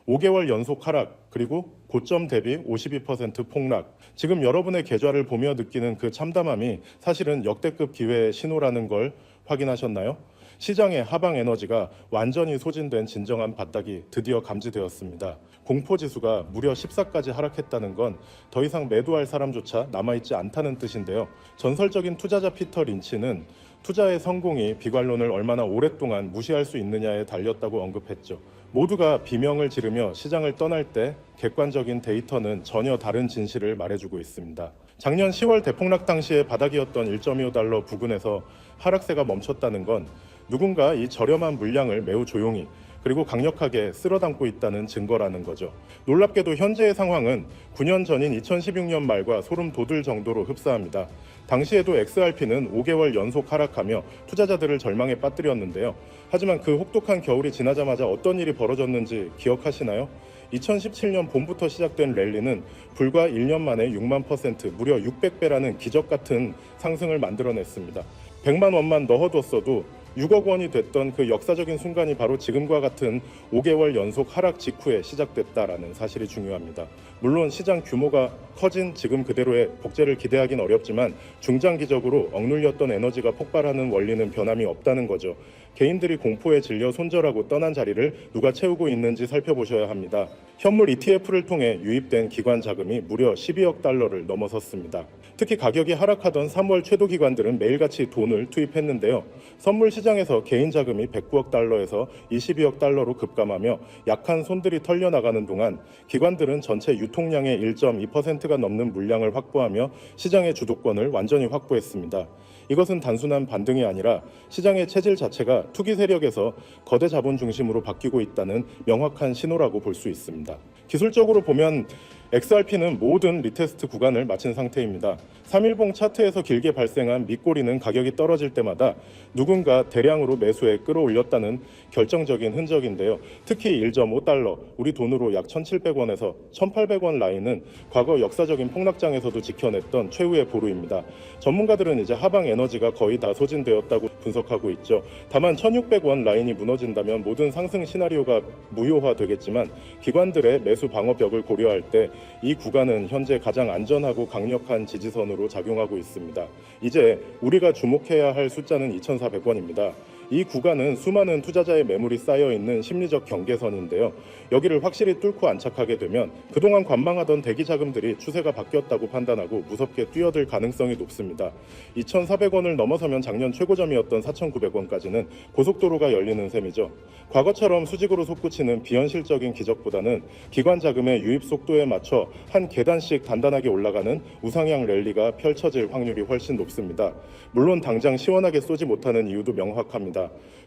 5개월 연속 하락, 그리고 고점 대비 52% 폭락. 지금 여러분의 계좌를 보며 느끼는 그 참담함이 사실은 역대급 기회의 신호라는 걸 확인하셨나요? 시장의 하방 에너지가 완전히 소진된 진정한 바닥이 드디어 감지되었습니다. 공포지수가 무려 14까지 하락했다는 건 더 이상 매도할 사람조차 남아있지 않다는 뜻인데요. 전설적인 투자자 피터 린치는 투자의 성공이 비관론을 얼마나 오랫동안 무시할 수 있느냐에 달렸다고 언급했죠. 모두가 비명을 지르며 시장을 떠날 때 객관적인 데이터는 전혀 다른 진실을 말해주고 있습니다. 작년 10월 대폭락 당시에 바닥이었던 1.25달러 부근에서 하락세가 멈췄다는 건 누군가 이 저렴한 물량을 매우 조용히 그리고 강력하게 쓸어담고 있다는 증거라는 거죠. 놀랍게도 현재의 상황은 9년 전인 2016년 말과 소름 돋을 정도로 흡사합니다. 당시에도 XRP는 5개월 연속 하락하며 투자자들을 절망에 빠뜨렸는데요. 하지만 그 혹독한 겨울이 지나자마자 어떤 일이 벌어졌는지 기억하시나요? 2017년 봄부터 시작된 랠리는 불과 1년 만에 6만%, 무려 600배라는 기적 같은 상승을 만들어냈습니다. 100만 원만 넣어뒀어도 6억 원이 됐던 그 역사적인 순간이 바로 지금과 같은 5개월 연속 하락 직후에 시작됐다라는 사실이 중요합니다. 물론 시장 규모가 커진 지금 그대로의 복제를 기대하긴 어렵지만 중장기적으로 억눌렸던 에너지가 폭발하는 원리는 변함이 없다는 거죠. 개인들이 공포에 질려 손절하고 떠난 자리를 누가 채우고 있는지 살펴보셔야 합니다. 현물 ETF를 통해 유입된 기관 자금이 무려 12억 달러를 넘어섰습니다. 특히 가격이 하락하던 3월 최도 기관들은 매일같이 돈을 투입했는데요. 선물 시장에서 개인 자금이 109억 달러에서 22억 달러로 급감하며 약한 손들이 털려나가는 동안 기관들은 전체 유통량의 1.2%가 넘는 물량을 확보하며 시장의 주도권을 완전히 확보했습니다. 이것은 단순한 반등이 아니라 시장의 체질 자체가 투기 세력에서 거대 자본 중심으로 바뀌고 있다는 명확한 신호라고 볼 수 있습니다. 기술적으로 보면 XRP는 모든 리테스트 구간을 마친 상태입니다. 3일봉 차트에서 길게 발생한 밑꼬리는 가격이 떨어질 때마다 누군가 대량으로 매수에 끌어올렸다는 결정적인 흔적인데요. 특히 1.5달러, 우리 돈으로 약 1,700원에서 1,800원 라인은 과거 역사적인 폭락장에서도 지켜냈던 최후의 보루입니다. 전문가들은 이제 하방 에너지가 거의 다 소진되었다고 분석하고 있죠. 다만 1,600원 라인이 무너진다면 모든 상승 시나리오가 무효화되겠지만 기관들의 매수 방어벽을 고려할 때 이 구간은 현재 가장 안전하고 강력한 지지선으로 작용하고 있습니다. 이제 우리가 주목해야 할 숫자는 2,400원입니다. 이 구간은 수많은 투자자의 매물이 쌓여있는 심리적 경계선인데요. 여기를 확실히 뚫고 안착하게 되면 그동안 관망하던 대기 자금들이 추세가 바뀌었다고 판단하고 무섭게 뛰어들 가능성이 높습니다. 2,400원을 넘어서면 작년 최고점이었던 4,900원까지는 고속도로가 열리는 셈이죠. 과거처럼 수직으로 솟구치는 비현실적인 기적보다는 기관 자금의 유입 속도에 맞춰 한 계단씩 단단하게 올라가는 우상향 랠리가 펼쳐질 확률이 훨씬 높습니다. 물론 당장 시원하게 쏘지 못하는 이유도 명확합니다.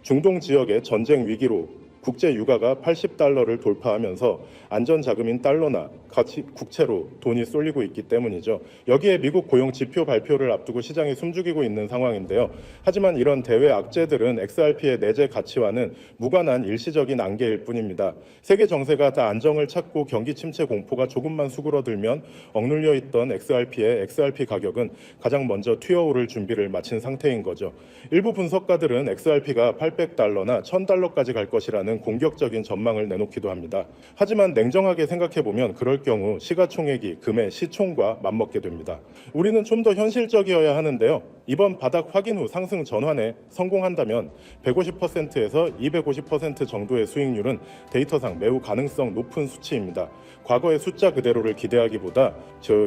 중동 지역의 전쟁 위기로 국제 유가가 80달러를 돌파하면서 안전 자금인 달러나 가치 국채로 돈이 쏠리고 있기 때문이죠. 여기에 미국 고용 지표 발표를 앞두고 시장이 숨죽이고 있는 상황인데요. 하지만 이런 대외 악재들은 XRP의 내재 가치와는 무관한 일시적인 안개일 뿐입니다. 세계 정세가 다 안정을 찾고 경기 침체 공포가 조금만 수그러들면 억눌려 있던 XRP의 XRP 가격은 가장 먼저 튀어오를 준비를 마친 상태인 거죠. 일부 분석가들은 XRP가 800달러나 1000달러까지 갈 것이라는 공격적인 전망을 내놓기도 합니다. 하지만 냉정하게 생각해보면 그럴 경우 시가총액이 금의 시총과 맞먹게 됩니다. 우리는 좀 더 현실적이어야 하는데요. 이번 바닥 확인 후 상승 전환에 성공한다면 150%에서 250% 정도의 수익률은 데이터상 매우 가능성 높은 수치입니다. 과거의 숫자 그대로를 기대하기보다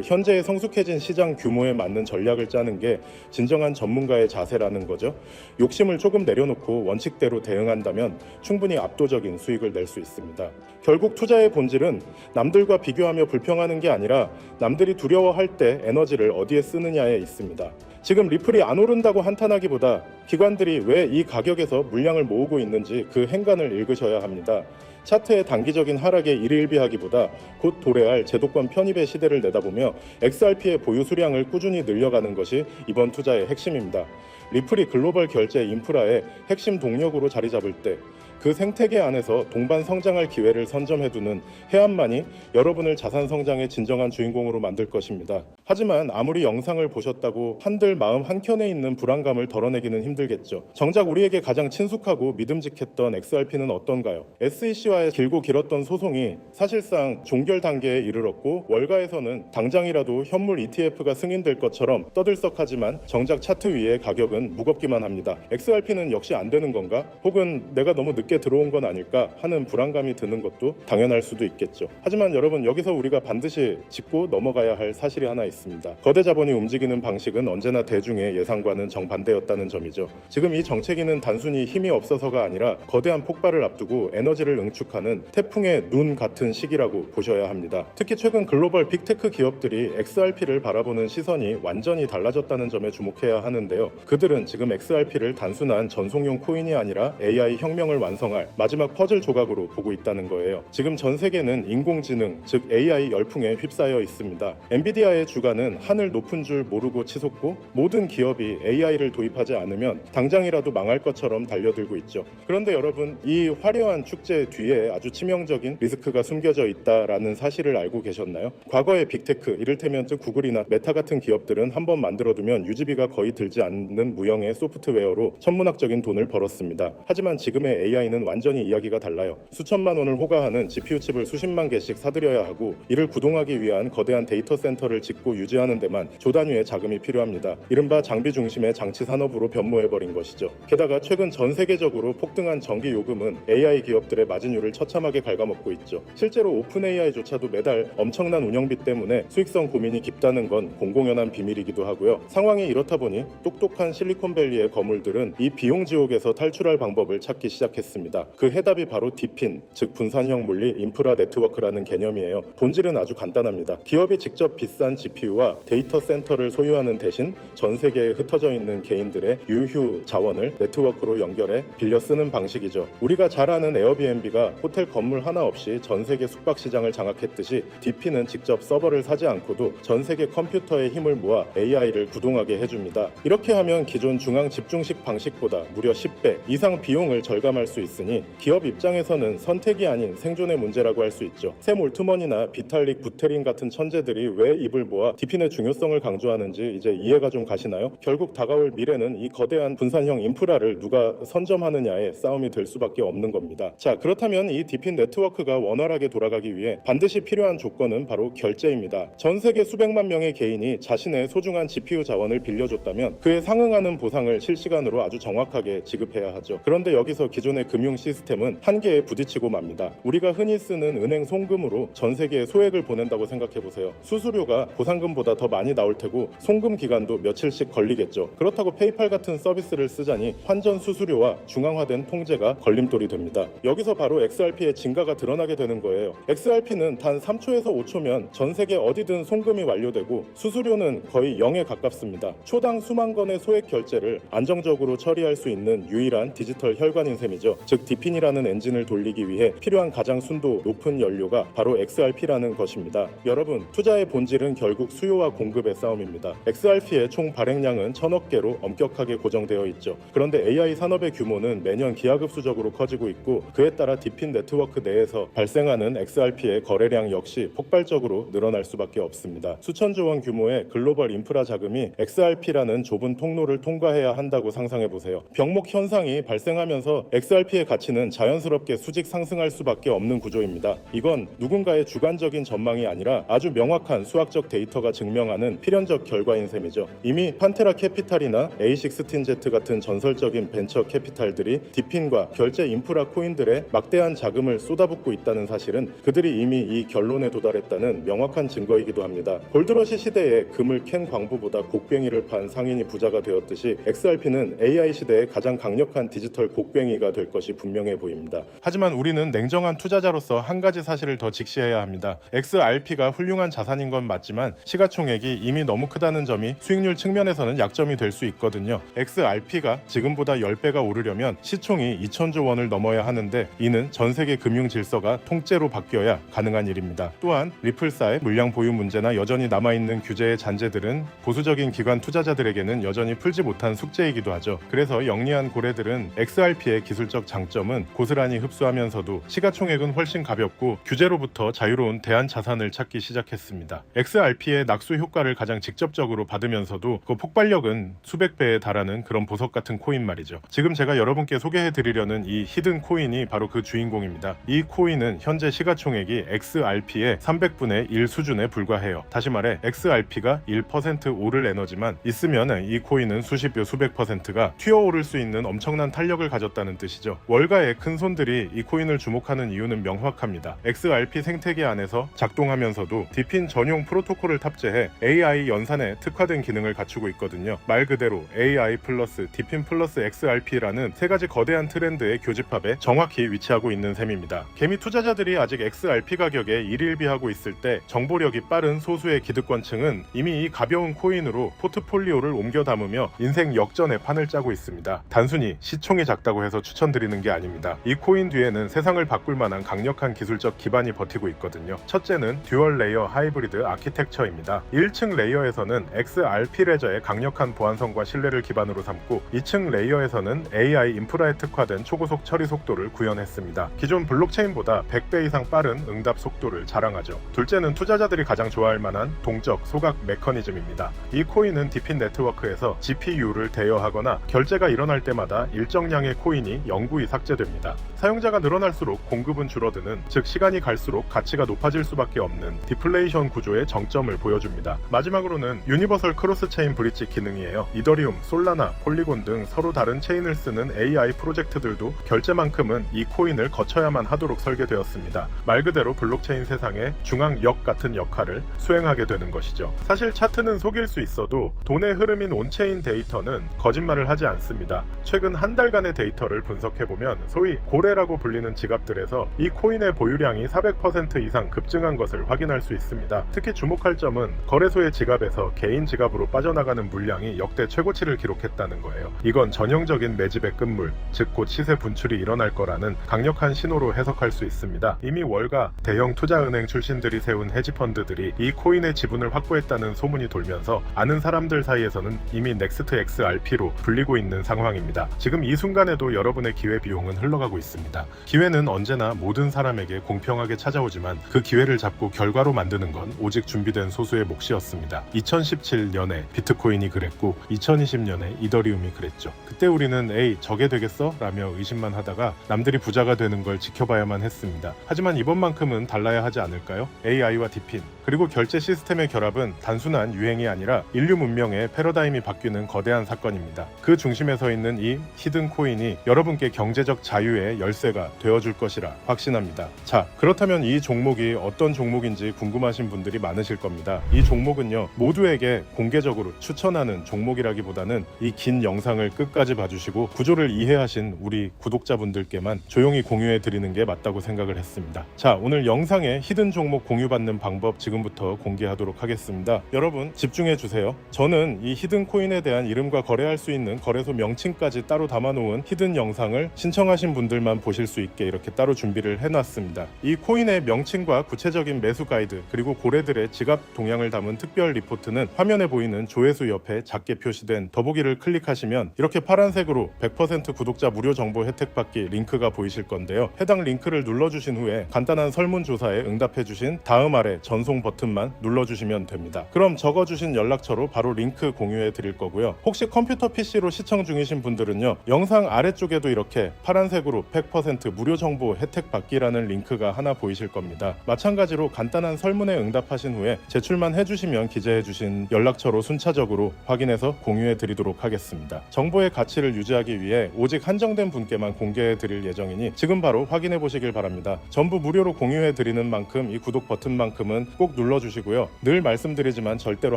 현재의 성숙해진 시장 규모에 맞는 전략을 짜는 게 진정한 전문가의 자세라는 거죠. 욕심을 조금 내려놓고 원칙대로 대응한다면 충분히 압도적인 수익을 낼 수 있습니다. 결국 투자의 본질은 남들과 비교하며 불평하는 게 아니라 남들이 두려워할 때 에너지를 어디에 쓰느냐에 있습니다. 지금 리플이 안 오른다고 한탄하기보다 기관들이 왜 이 가격에서 물량을 모으고 있는지 그 행간을 읽으셔야 합니다. 차트의 단기적인 하락에 일희일비하기보다 곧 도래할 제도권 편입의 시대를 내다보며 XRP의 보유 수량을 꾸준히 늘려가는 것이 이번 투자의 핵심입니다. 리플이 글로벌 결제 인프라의 핵심 동력으로 자리 잡을 때 그 생태계 안에서 동반 성장할 기회를 선점해두는 해안만이 여러분을 자산 성장의 진정한 주인공으로 만들 것입니다. 하지만 아무리 영상을 보셨다고 한들 마음 한켠에 있는 불안감을 덜어내기는 힘들겠죠. 정작 우리에게 가장 친숙하고 믿음직했던 XRP는 어떤가요? SEC와의 길고 길었던 소송이 사실상 종결 단계에 이르렀고 월가에서는 당장이라도 현물 ETF가 승인될 것처럼 떠들썩하지만 정작 차트 위의 가격은 무겁기만 합니다. XRP는 역시 안 되는 건가? 혹은 내가 너무 늦게 들어온 건 아닐까 하는 불안감이 드는 것도 당연할 수도 있겠죠. 하지만 여러분, 여기서 우리가 반드시 짚고 넘어가야 할 사실이 하나 있습니다. 거대 자본이 움직이는 방식은 언제나 대중의 예상과는 정반대였다는 점이죠. 지금 이 정체기는 단순히 힘이 없어서가 아니라 거대한 폭발을 앞두고 에너지를 응축하는 태풍의 눈 같은 시기라고 보셔야 합니다. 특히 최근 글로벌 빅테크 기업들이 XRP를 바라보는 시선이 완전히 달라졌다는 점에 주목해야 하는데요. 그들은 지금 XRP를 단순한 전송용 코인이 아니라 AI 혁명을 완성할 마지막 퍼즐 조각으로 보고 있다는 거예요. 지금 전 세계는 인공지능, 즉 AI 열풍에 휩싸여 있습니다. 엔비디아의 주가는 하늘 높은 줄 모르고 치솟고 모든 기업이 AI를 도입하지 않으면 당장이라도 망할 것처럼 달려들고 있죠. 그런데 여러분, 이 화려한 축제 뒤에 아주 치명적인 리스크가 숨겨져 있다라는 사실을 알고 계셨나요? 과거의 빅테크, 이를테면 구글이나 메타 같은 기업들은 한번 만들어두면 유지비가 거의 들지 않는 무형의 소프트웨어로 천문학적인 돈을 벌었습니다. 하지만 지금의 AI는 완전히 이야기가 달라요. 수천만 원을 호가하는 GPU 칩을 수십만 개씩 사들여야 하고 이를 구동하기 위한 거대한 데이터 센터를 짓고 유지하는 데만 조단위의 자금이 필요합니다. 이른바 장비 중심의 장치 산업으로 변모해버린 것이죠. 게다가 최근 전 세계적으로 폭등한 전기 요금은 AI 기업들의 마진율을 처참하게 갉아먹고 있죠. 실제로 오픈 AI조차도 매달 엄청난 운영비 때문에 수익성 고민이 깊다는 건 공공연한 비밀이기도 하고요. 상황이 이렇다 보니 똑똑한 실리콘밸리의 거물들은 이 비용 지옥에서 탈출할 방법을 찾기 시작했습니다. 그 해답이 바로 DePIN, 즉 분산형 물리 인프라 네트워크라는 개념이에요. 본질은 아주 간단합니다. 기업이 직접 비싼 GPU와 데이터 센터를 소유하는 대신 전 세계에 흩어져 있는 개인들의 유휴 자원을 네트워크로 연결해 빌려 쓰는 방식이죠. 우리가 잘 아는 에어비앤비가 호텔 건물 하나 없이 전 세계 숙박 시장을 장악했듯이 DePIN은 직접 서버를 사지 않고도 전 세계 컴퓨터의 힘을 모아 AI를 구동하게 해줍니다. 이렇게 하면 기존 중앙 집중식 방식보다 무려 10배 이상 비용을 절감할 수 있으니 기업 입장에서는 선택이 아닌 생존의 문제라고 할 수 있죠. 샘 올트먼이나 비탈릭 부테린 같은 천재들이 왜 입을 모아 DePIN의 중요성을 강조하는지 이제 이해가 좀 가시나요? 결국 다가올 미래는 이 거대한 분산형 인프라를 누가 선점하느냐의 싸움이 될 수밖에 없는 겁니다. 자, 그렇다면 이 DePIN 네트워크가 원활하게 돌아가기 위해 반드시 필요한 조건은 바로 결제입니다. 전 세계 수백만 명의 개인이 자신의 소중한 GPU 자원을 빌려줬다면 그에 상응하는 보상을 실시간으로 아주 정확하게 지급해야 하죠. 그런데 여기서 기존의 금융 시스템은 한계에 부딪히고 맙니다. 우리가 흔히 쓰는 은행 송금으로 전 세계에 소액을 보낸다고 생각해보세요. 수수료가 보상금보다 더 많이 나올 테고 송금 기간도 며칠씩 걸리겠죠. 그렇다고 페이팔 같은 서비스를 쓰자니 환전 수수료와 중앙화된 통제가 걸림돌이 됩니다. 여기서 바로 XRP의 진가가 드러나게 되는 거예요. XRP는 단 3초에서 5초면 전 세계 어디든 송금이 완료되고 수수료는 거의 0에 가깝습니다. 초당 수만 건의 소액 결제를 안정적으로 처리할 수 있는 유일한 디지털 혈관인 셈이죠. 즉 DePIN이라는 엔진을 돌리기 위해 필요한 가장 순도 높은 연료가 바로 XRP라는 것입니다. 여러분, 투자의 본질은 결국 수요와 공급의 싸움입니다. XRP의 총 발행량은 1000억 개로 엄격하게 고정되어 있죠. 그런데 AI 산업의 규모는 매년 기하급수적으로 커지고 있고 그에 따라 DePIN 네트워크 내에서 발생하는 XRP의 거래량 역시 폭발적으로 늘어날 수밖에 없습니다. 수천조 원 규모의 글로벌 인프라 자금이 XRP라는 좁은 통로를 통과해야 한다고 상상해보세요. 병목 현상이 발생하면서 XRP의 가치는 자연스럽게 수직 상승할 수밖에 없는 구조입니다. 이건 누군가의 주관적인 전망이 아니라 아주 명확한 수학적 데이터가 증명하는 필연적 결과인 셈이죠. 이미 판테라 캐피탈이나 A16Z 같은 전설적인 벤처 캐피탈들이 DePIN과 결제 인프라 코인들의 막대한 자금을 쏟아붓고 있다는 사실은 그들이 이미 이 결론에 도달했다는 명확한 증거이기도 합니다. 골드러시 시대에 금을 캔 광부보다 곡괭이를 판 상인이 부자가 되었듯이 XRP는 AI 시대의 가장 강력한 디지털 곡괭이가 될 것이 분명해 보입니다. 하지만 우리는 냉정한 투자자로서 한 가지 사실을 더 직시해야 합니다. XRP가 훌륭한 자산인 건 맞지만 시가총액이 이미 너무 크다는 점이 수익률 측면에서는 약점이 될 수 있거든요. XRP가 지금보다 10배가 오르려면 시총이 2000조 원을 넘어야 하는데 이는 전 세계 금융 질서가 통째로 바뀌어야 가능한 일입니다. 또한 리플사의 물량 보유 문제나 여전히 남아있는 규제의 잔재들은 보수적인 기관 투자자들에게는 여전히 풀지 못한 숙제이기도 하죠. 그래서 영리한 고래들은 XRP의 기술적 장점은 고스란히 흡수하면서도 시가총액은 훨씬 가볍고 규제로부터 자유로운 대안 자산을 찾기 시작했습니다. XRP의 낙수 효과를 가장 직접적으로 받으면서도 그 폭발력은 수백 배에 달하는 그런 보석 같은 코인 말이죠. 지금 제가 여러분께 소개해드리려는 이 히든 코인이 바로 그 주인공입니다. 이 코인은 현재 시가총액이 XRP의 300분의 1 수준에 불과해요. 다시 말해 XRP가 1% 오를 에너지만 있으면 이 코인은 수십여 수백 %가 튀어오를 수 있는 엄청난 탄력을 가졌다는 뜻이죠. 월가의 큰 손들이 이 코인을 주목하는 이유는 명확합니다. XRP 생태계 안에서 작동하면서도 디핀 전용 프로토콜을 탑재해 AI 연산에 특화된 기능을 갖추고 있거든요. 말 그대로 AI 플러스 디핀 플러스 XRP라는 세 가지 거대한 트렌드의 교집합에 정확히 위치하고 있는 셈입니다. 개미 투자자들이 아직 XRP 가격에 일일비하고 있을 때 정보력이 빠른 소수의 기득권층은 이미 이 가벼운 코인으로 포트폴리오를 옮겨 담으며 인생 역전의 판을 짜고 있습니다. 단순히 시총이 작다고 해서 추천드리는 게 아닙니다. 이 코인 뒤에는 세상을 바꿀 만한 강력한 기술적 기반이 버티고 있거든요. 첫째는 듀얼 레이어 하이브리드 아키텍처입니다. 1층 레이어에서는 XRP 레저의 강력한 보안성과 신뢰를 기반으로 삼고 2층 레이어에서는 AI 인프라에 특화된 초고속 처리 속도를 구현했습니다. 기존 블록체인보다 100배 이상 빠른 응답 속도를 자랑하죠. 둘째는 투자자들이 가장 좋아할 만한 동적 소각 메커니즘입니다. 이 코인은 디핀 네트워크에서 GPU를 대여하거나 결제가 일어날 때마다 일정량의 코인이 영구히 삭제됩니다. 사용자가 늘어날수록 공급은 줄어드는, 즉 시간이 갈수록 가치가 높아질 수밖에 없는 디플레이션 구조의 정점을 보여줍니다. 마지막으로는 유니버설 크로스 체인 브릿지 기능이에요. 이더리움, 솔라나, 폴리곤 등 서로 다른 체인을 쓰는 AI 프로젝트들도 결제만큼은 이 코인을 거쳐야만 하도록 설계되었습니다. 말 그대로 블록체인 세상의 중앙역 같은 역할을 수행하게 되는 것이죠. 사실 차트는 속일 수 있어도 돈의 흐름인 온체인 데이터는 거짓말을 하지 않습니다. 최근 한 달간의 데이터를 분석해보면 소위 고래라고 불리는 지갑들에서 이 코인의 보유량이 400% 이상 급증한 것을 확인할 수 있습니다. 특히 주목할 점은 거래소의 지갑에서 개인 지갑으로 빠져나가는 물량이 역대 최고치를 기록했다는 거예요. 이건 전형적인 매집의 끝물, 즉 곧 시세 분출이 일어날 거라는 강력한 신호로 해석할 수 있습니다. 이미 월가 대형 투자은행 출신들이 세운 헤지펀드들이 이 코인의 지분을 확보했다는 소문이 돌면서 아는 사람들 사이에서는 이미 넥스트 XRP로 불리고 있는 상황입니다. 지금 이 순간에도 여러분의 기회비용은 흘러가고 있습니다. 기회는 언제나 모든 사람에게 공평하게 찾아오지만 그 기회를 잡고 결과로 만드는 건 오직 준비된 소수의 몫이었습니다. 2017년에 비트코인이 그랬고 2020년에 이더리움이 그랬죠. 그때 우리는 에이 저게 되겠어? 라며 의심만 하다가 남들이 부자가 되는 걸 지켜봐야만 했습니다. 하지만 이번만큼은 달라야 하지 않을까요? AI와 디핀 그리고 결제 시스템의 결합은 단순한 유행이 아니라 인류 문명의 패러다임이 바뀌는 거대한 사건입니다. 그 중심에 서 있는 이 히든 코인이 여러분께 경제적 자유의 열쇠가 되어줄 것이라 확신합니다. 자, 그렇다면 이 종목이 어떤 종목인지 궁금하신 분들이 많으실 겁니다. 이 종목은요, 모두에게 공개적으로 추천하는 종목이라기보다는 이 긴 영상을 끝까지 봐주시고 구조를 이해하신 우리 구독자분들께만 조용히 공유해 드리는 게 맞다고 생각을 했습니다. 자, 오늘 영상의 히든 종목 공유받는 방법 지금부터 공개하도록 하겠습니다. 여러분 집중해 주세요. 저는 이 히든 코인에 대한 이름과 거래할 수 있는 거래소 명칭까지 따로 담아놓은 히든 영상을 신청하신 분들만 보실 수 있게 이렇게 따로 준비를 해놨습니다. 이 코인의 명칭과 구체적인 매수 가이드 그리고 고래들의 지갑 동향을 담은 특별 리포트는 화면에 보이는 조회수 옆에 작게 표시된 더보기를 클릭하시면 이렇게 파란색으로 100% 구독자 무료 정보 혜택 받기 링크가 보이실 건데요. 해당 링크를 눌러주신 후에 간단한 설문조사에 응답해주신 다음 아래 전송 버튼만 눌러주시면 됩니다. 그럼 적어주신 연락처로 바로 링크 공유해 드릴 거고요. 혹시 컴퓨터 PC로 시청 중이신 분들은요, 영상 아래쪽에도 이렇게 파란색으로 100% 무료 정보 혜택 받기라는 링크가 하나 보이실 겁니다. 마찬가지로 간단한 설문에 응답하신 후에 제출만 해주시면 기재해주신 연락처로 순차적으로 확인해서 공유해 드리도록 하겠습니다. 정보의 가치를 유지하기 위해 오직 한정된 분께만 공개해 드릴 예정이니 지금 바로 확인해 보시길 바랍니다. 전부 무료로 공유해 드리는 만큼 이 구독 버튼만큼은 꼭 눌러주시고요. 늘 말씀드리지만 절대로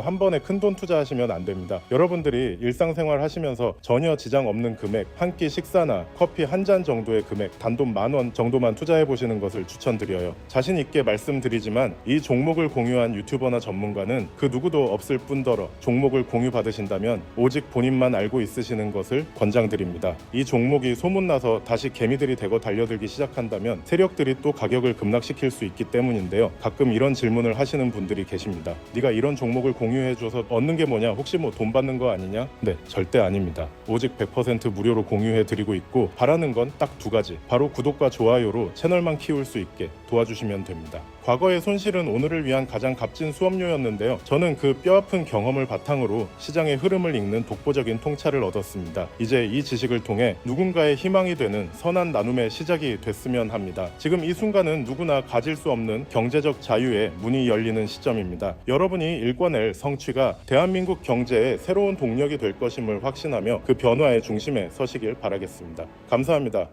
한 번에 큰돈 투자하시면 안 됩니다. 여러분들이 일상생활 하시면서 전혀 지장 없는 금액, 한 끼 식사나 커피 한 잔 정도의 금액, 단돈 10,000원 정도만 투자해 보시는 것을 추천드려요. 자신 있게 말씀드리지만 이 종목을 공유한 유튜버나 전문가는 그 누구도 없을 뿐더러 종목을 공유 받으신다면 오직 본인만 알고 있으시는 것을 권장드립니다. 이 종목이 소문나서 다시 개미들이 대거 달려들기 시작한다면 세력들이 또 가격을 급락시킬 수 있기 때문인데요. 가끔 이런 질문을 하시는 분들이 계십니다. 네가 이런 종목을 공유해줘서 얻는 게 뭐냐? 혹시 뭐 돈 받는 거 아니냐? 네, 절대 아닙니다. 오직 100% 무료로 공유해드리고 있고 바라는 건 딱 두 가지. 바로 구독과 좋아요로 채널만 키울 수 있게 도와주시면 됩니다. 과거의 손실은 오늘을 위한 가장 값진 수업료였는데요. 저는 그 뼈아픈 경험을 바탕으로 시장의 흐름을 읽는 독보적인 통찰을 얻었습니다. 이제 이 지식을 통해 누군가의 희망이 되는 선한 나눔의 시작이 됐으면 합니다. 지금 이 순간은 누구나 가질 수 없는 경제적 자유의 문이 열리는 시점입니다. 여러분이 읽어낼 성취가 대한민국 경제의 새로운 동력이 될 것임을 확신하며 그 변화의 중심에 서시길 바라겠습니다. 감사합니다.